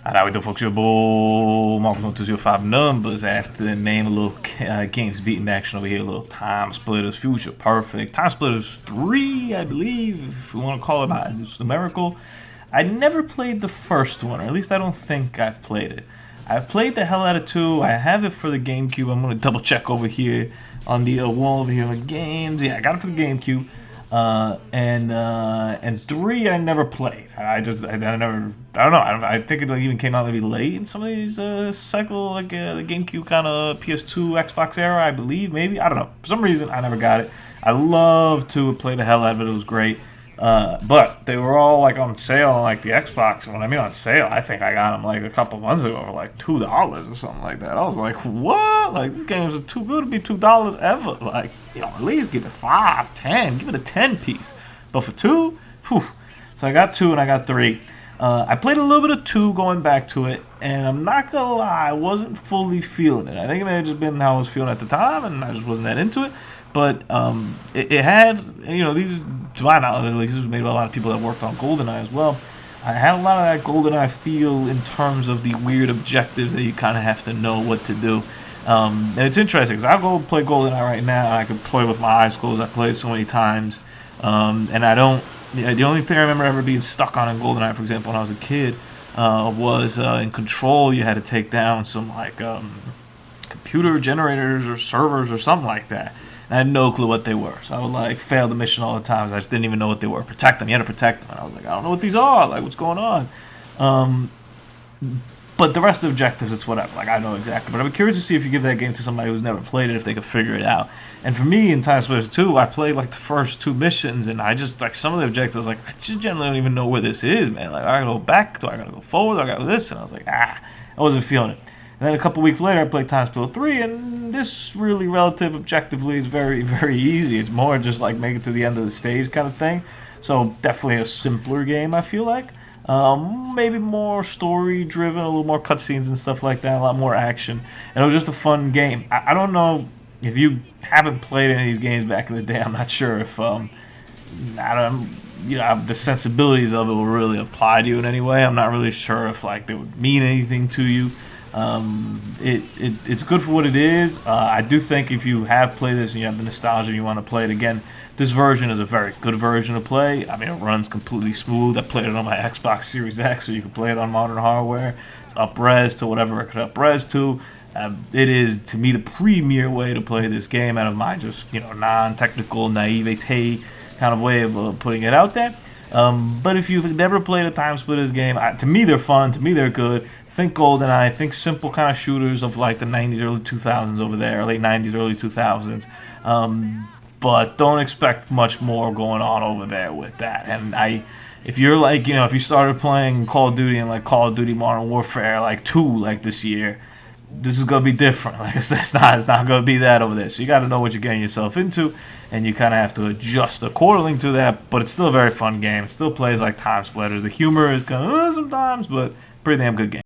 Alright, we do, folks. Your boy Marcus on 205 numbers after the name a little games beating action over here. A little TimeSplitters, Future Perfect, TimeSplitters 3, I believe, if you want to call it by it's numerical. I never played the first one, or at least I don't think I've played it. I've played the hell out of 2. I have it for the GameCube. I'm going to double check over here on the wall over here with games. Yeah, I got it for the GameCube. And 3 I never played. I don't know. I think it even came out maybe late in some of these cycle, like the GameCube kind of PS2 Xbox era, I believe, maybe. I don't know. For some reason I never got it. I love to play the hell out of it. It was great. But they were all like on sale on like the Xbox. And when I mean on sale, I think I got them like a couple months ago for like $2 or something like that. I was like, what? Like, this game is too good to be $2 ever. Like, you know, at least give it 5, 10, give it a 10 piece. But for 2, whew. So I got 2 and I got 3. I played a little bit of 2 going back to it, and I'm not gonna lie, I wasn't fully feeling it. I think it may have just been how I was feeling at the time, and I just wasn't that into it. But it had, you know, these, to my knowledge at least, this was made by a lot of people that worked on GoldenEye as well. I had a lot of that GoldenEye feel in terms of the weird objectives that you kind of have to know what to do. And it's interesting, because I'll go play GoldenEye right now, and I can play with my eyes closed. I played so many times. And I don't, the only thing I remember ever being stuck on in GoldenEye, for example, when I was a kid, was in Control, you had to take down some, like, computer generators or servers or something like that. And I had no clue what they were. So I would, like, fail the mission all the time. I just didn't even know what they were. Protect them. You had to protect them. And I was like, I don't know what these are. Like, what's going on? But the rest of the objectives, it's whatever. Like, I know exactly. But I'm curious to see if you give that game to somebody who's never played it, if they could figure it out. And for me, in TimeSplitters 2, I played, like, the first 2 missions, and I just, like, some of the objectives, like, I just generally don't even know where this is, man. Like, I gotta go back, do I gotta go forward, do I gotta go this? And I was like, I wasn't feeling it. And then a couple weeks later, I played TimeSplitters 3, and this really relative objectively is very, very easy. It's more just, like, make it to the end of the stage kind of thing. So, definitely a simpler game, I feel like. Maybe more story-driven, a little more cutscenes and stuff like that, a lot more action. And it was just a fun game. I don't know if you haven't played any of these games back in the day. I'm not sure if, you know, the sensibilities of it will really apply to you in any way. I'm not really sure if, like, they would mean anything to you. It's good for what it is. I do think if you have played this and you have the nostalgia and you want to play it again, this version is a very good version to play. I mean, it runs completely smooth. I played it on my Xbox Series X, so you can play it on modern hardware. It's up-res to whatever it could up-res to. It is, to me, the premier way to play this game out of my just, you know, non-technical naivete kind of way of putting it out there. But if you've never played a TimeSplitters game, to me they're fun, to me they're good. Think GoldenEye, think simple kind of shooters of like the 90s, early 2000s over there, late 90s, early 2000s. But don't expect much more going on over there with that. And if you're like, you know, if you started playing Call of Duty and like Call of Duty Modern Warfare like 2 like this year, this is gonna be different. Like I said, it's not gonna be that over there. So you got to know what you're getting yourself into, and you kind of have to adjust accordingly to that. But it's still a very fun game. It still plays like TimeSplitters. The humor is kind of sometimes, but pretty damn good game.